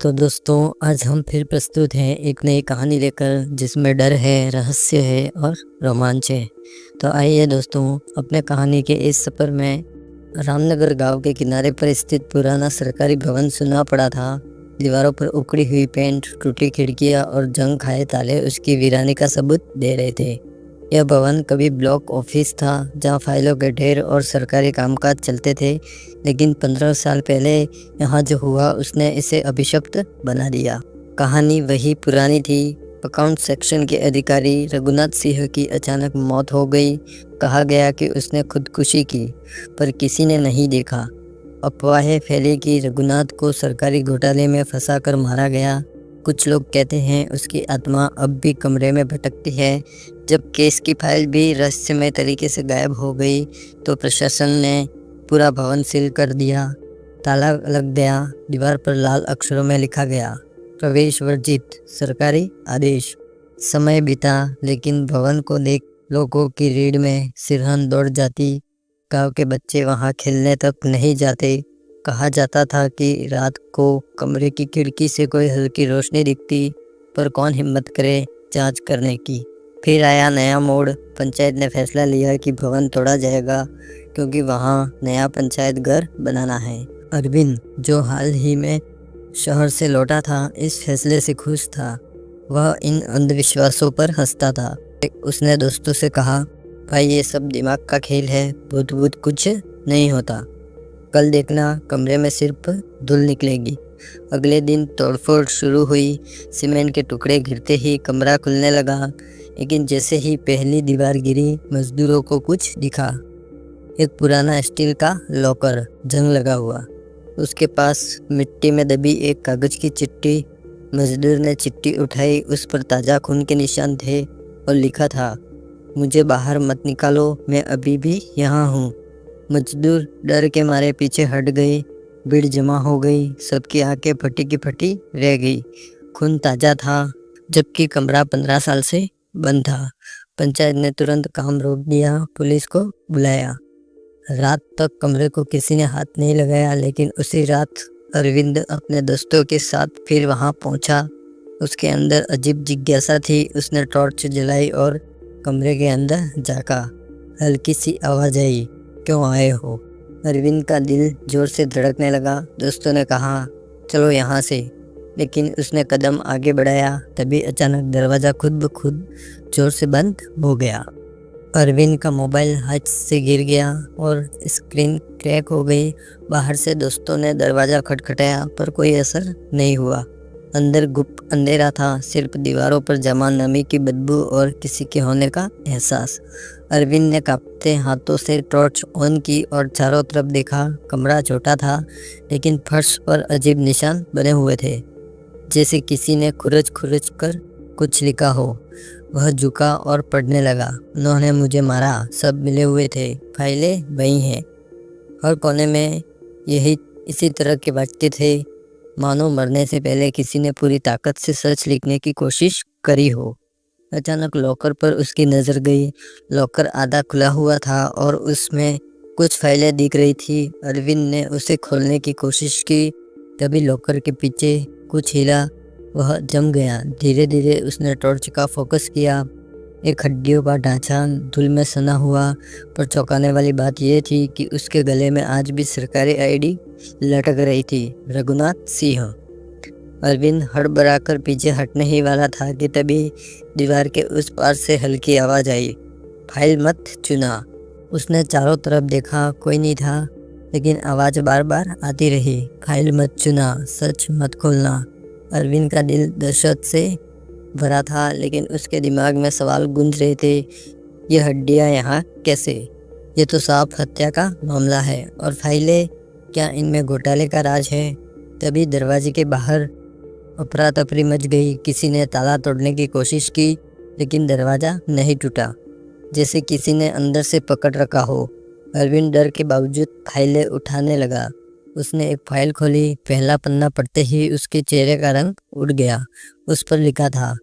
तो दोस्तों आज हम फिर प्रस्तुत हैं एक नई कहानी लेकर जिसमें डर है, रहस्य है और रोमांच है। तो आइए दोस्तों अपने कहानी के इस सफ़र में रामनगर गांव के किनारे पर स्थित पुराना सरकारी भवन सुना पड़ा था। दीवारों पर उखड़ी हुई पेंट, टूटी खिड़कियां और जंग खाए ताले उसकी वीरानी का सबूत दे रहे थे। यह भवन कभी ब्लॉक ऑफिस था जहां फाइलों के ढेर और सरकारी कामकाज चलते थे, लेकिन 15 साल पहले यहाँ जो हुआ उसने इसे अभिशप्त बना दिया। कहानी वही पुरानी थी। अकाउंट सेक्शन के अधिकारी रघुनाथ सिंह की अचानक मौत हो गई। कहा गया कि उसने खुदकुशी की, पर किसी ने नहीं देखा। अफवाहें फैली कि रघुनाथ को सरकारी घोटाले में फंसाकर मारा गया। कुछ लोग कहते हैं उसकी आत्मा अब भी कमरे में भटकती है। जब केस की फाइल भी रहस्यमय तरीके से गायब हो गई तो प्रशासन ने पूरा भवन सील कर दिया। ताला लग गया। दीवार पर लाल अक्षरों में लिखा गया, प्रवेश वर्जित, सरकारी आदेश। समय बीता, लेकिन भवन को देख लोगों की रीढ़ में सिरहन दौड़ जाती। गांव के बच्चे वहां खेलने तक नहीं जाते। कहा जाता था कि रात को कमरे की खिड़की से कोई हल्की रोशनी दिखती, पर कौन हिम्मत करे जांच करने की। फिर आया नया मोड़। पंचायत ने फैसला लिया कि भवन तोड़ा जाएगा क्योंकि वहाँ नया पंचायत घर बनाना है। अरविंद, जो हाल ही में शहर से लौटा था, इस फैसले से खुश था। वह इन अंधविश्वासों पर हंसता था। उसने दोस्तों से कहा, भाई ये सब दिमाग का खेल है, भूत कुछ नहीं होता। कल देखना कमरे में सिर्फ धूल निकलेगी। अगले दिन तोड़फोड़ शुरू हुई। सीमेंट के टुकड़े गिरते ही कमरा खुलने लगा, लेकिन जैसे ही पहली दीवार गिरी मजदूरों को कुछ दिखा। एक पुराना स्टील का लॉकर, जंग लगा हुआ। उसके पास मिट्टी में दबी एक कागज की चिट्ठी। मजदूर ने चिट्ठी उठाई। उस पर ताज़ा खून के निशान थे और लिखा था, मुझे बाहर मत निकालो, मैं अभी भी यहाँ हूँ। मजदूर डर के मारे पीछे हट गए। भीड़ जमा हो गई। सबकी आंखें फटी की फटी रह गई। खून ताज़ा था, जबकि कमरा 15 साल से बंद था। पंचायत ने तुरंत काम रोक दिया, पुलिस को बुलाया। रात तक कमरे को किसी ने हाथ नहीं लगाया, लेकिन उसी रात अरविंद अपने दोस्तों के साथ फिर वहां पहुंचा। उसके अंदर अजीब जिज्ञासा थी। उसने टॉर्च जलाई और कमरे के अंदर झांका। हल्की सी आवाज़ आई, क्यों आए हो? अरविंद का दिल जोर से धड़कने लगा। दोस्तों ने कहा, चलो यहाँ से, लेकिन उसने कदम आगे बढ़ाया। तभी अचानक दरवाज़ा खुद ब खुद जोर से बंद हो गया। अरविंद का मोबाइल हाथ से गिर गया और स्क्रीन क्रैक हो गई। बाहर से दोस्तों ने दरवाज़ा खटखटाया, पर कोई असर नहीं हुआ। अंदर गुप्त अंधेरा था, सिर्फ दीवारों पर जमा नमी की बदबू और किसी के होने का एहसास। अरविंद ने कांपते हाथों से टॉर्च ऑन की और चारों तरफ देखा। कमरा छोटा था, लेकिन फर्श पर अजीब निशान बने हुए थे, जैसे किसी ने खुरच कर कुछ लिखा हो। वह झुका और पढ़ने लगा, उन्होंने मुझे मारा, सब मिले हुए थे, फाइलें वही हैं। हर कोने में यही इसी तरह के वाक्य थे, मानो मरने से पहले किसी ने पूरी ताकत से सच लिखने की कोशिश करी हो। अचानक लॉकर पर उसकी नज़र गई। लॉकर आधा खुला हुआ था और उसमें कुछ फाइलें दिख रही थी। अरविंद ने उसे खोलने की कोशिश की। तभी लॉकर के पीछे कुछ हिला। वह जम गया। धीरे धीरे उसने टॉर्च का फोकस किया। एक हड्डियों का ढांचा धूल में सना हुआ, पर चौंकाने वाली बात यह थी कि उसके गले में आज भी सरकारी आईडी लटक रही थी, रघुनाथ सिंह। अरविंद हड़बड़ाकर पीछे हटने ही वाला था कि तभी दीवार के उस पार से हल्की आवाज़ आई, फाइल मत चुना। उसने चारों तरफ देखा, कोई नहीं था, लेकिन आवाज़ बार बार आती रही, फाइल मत चुना, सच मत खोलना। अरविंद का दिल दहशत से भरा था, लेकिन उसके दिमाग में सवाल गूंज रहे थे, ये हड्डियाँ यहाँ कैसे? ये तो साफ हत्या का मामला है, और फाइलें, क्या इनमें घोटाले का राज है? तभी दरवाजे के बाहर अफरा तफरी मच गई। किसी ने ताला तोड़ने की कोशिश की, लेकिन दरवाज़ा नहीं टूटा, जैसे किसी ने अंदर से पकड़ रखा हो। अरविंद डर के बावजूद फाइलें उठाने लगा। उसने एक फाइल खोली। पहला पन्ना पढ़ते ही उसके चेहरे का रंग उड़ गया। उस पर लिखा था,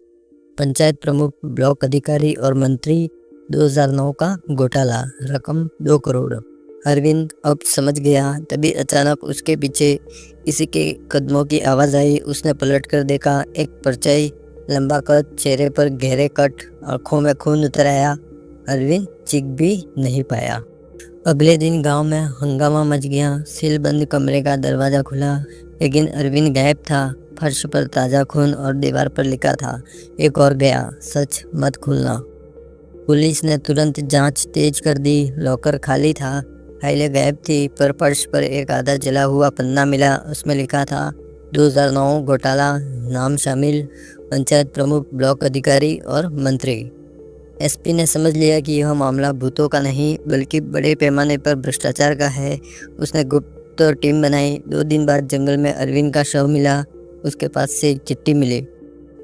पंचायत प्रमुख, ब्लॉक अधिकारी और मंत्री, 2009 का घोटाला, रकम 2 करोड़। अरविंद अब समझ गया। तभी अचानक उसके पीछे किसी के कदमों की आवाज़ आई। उसने पलट कर देखा, एक परछाई, लंबा कद, चेहरे पर गहरे कट, आंखों में खून उतर आया। अरविंद चीख भी नहीं पाया। अगले दिन गांव में हंगामा मच गया। सीलबंद कमरे का दरवाज़ा खुला, लेकिन अरविंद गायब था। फर्श पर ताज़ा खून और दीवार पर लिखा था, एक और गया, सच मत खुलना। पुलिस ने तुरंत जांच तेज कर दी। लॉकर खाली था, फाइलें गायब थी, पर फर्श पर एक आधा जला हुआ पन्ना मिला। उसमें लिखा था 2009 घोटाला, नाम शामिल, पंचायत प्रमुख, ब्लॉक अधिकारी और मंत्री। एसपी ने समझ लिया कि यह मामला भूतों का नहीं बल्कि बड़े पैमाने पर भ्रष्टाचार का है। उसने गुप्त टीम बनाई। 2 दिन बाद जंगल में अरविंद का शव मिला। उसके पास से एक चिट्ठी मिली,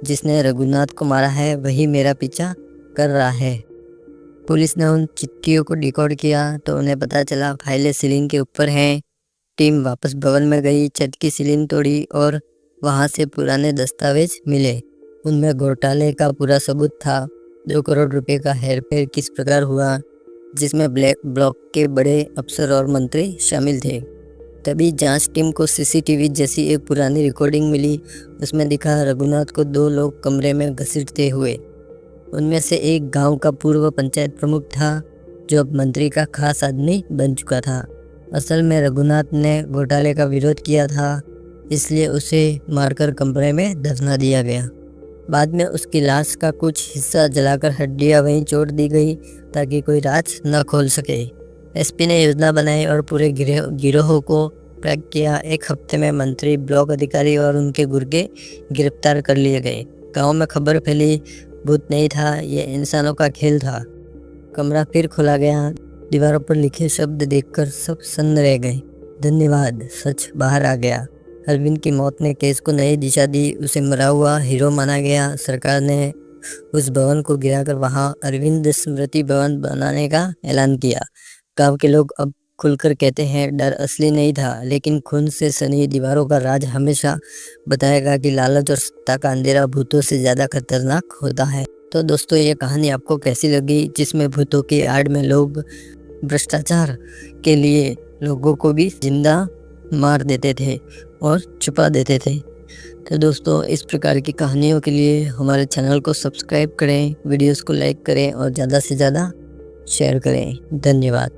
जिसने रघुनाथ को मारा है वही मेरा पीछा कर रहा है। पुलिस ने उन चिट्ठियों को डिकोड किया तो उन्हें पता चला फाइलें सीलिंग के ऊपर हैं। टीम वापस भवन में गई, छत की सीलिंग तोड़ी और वहां से पुराने दस्तावेज मिले। उनमें घोटाले का पूरा सबूत था। 2 करोड़ रुपए का हेरफेर किस प्रकार हुआ, जिसमें ब्लैक ब्लॉक के बड़े अफसर और मंत्री शामिल थे। तभी जांच टीम को सीसीटीवी जैसी एक पुरानी रिकॉर्डिंग मिली। उसमें दिखा रघुनाथ को 2 लोग कमरे में घसीटते हुए। उनमें से एक गांव का पूर्व पंचायत प्रमुख था, जो अब मंत्री का खास आदमी बन चुका था। असल में रघुनाथ ने घोटाले का विरोध किया था, इसलिए उसे मारकर कमरे में दफना दिया गया। बाद में उसकी लाश का कुछ हिस्सा जलाकर हड्डियां वहीं छोड़ दी गई, ताकि कोई राज न खोल सके। एसपी ने योजना बनाई और पूरे गिरोह को ट्रैक किया। 1 हफ्ते में मंत्री, ब्लॉक अधिकारी और उनके गुर्गे गिरफ्तार कर लिए गए। गांव में खबर फैली, भूत नहीं था, ये इंसानों का खेल था। कमरा फिर खोला गया। दीवारों पर लिखे शब्द देखकर सब सन्न रह गए, धन्यवाद, सच बाहर आ गया। अरविंद की मौत ने केस को नई दिशा दी। उसे मरा हुआ हीरो माना गया। सरकार ने उस भवन को गिराकर वहां अरविंद स्मृति भवन बनाने का ऐलान किया। गांव के लोग अब खुलकर कहते हैं, डर असली नहीं था, लेकिन खून से सनी दीवारों का राज हमेशा बताएगा कि लालच और सत्ता का अंधेरा भूतों से ज़्यादा खतरनाक होता है। तो दोस्तों, ये कहानी आपको कैसी लगी, जिसमें भूतों की आड़ में लोग भ्रष्टाचार के लिए लोगों को भी जिंदा मार देते थे और छुपा देते थे। तो दोस्तों, इस प्रकार की कहानियों के लिए हमारे चैनल को सब्सक्राइब करें, वीडियोस को लाइक करें और ज़्यादा से ज़्यादा शेयर करें। धन्यवाद।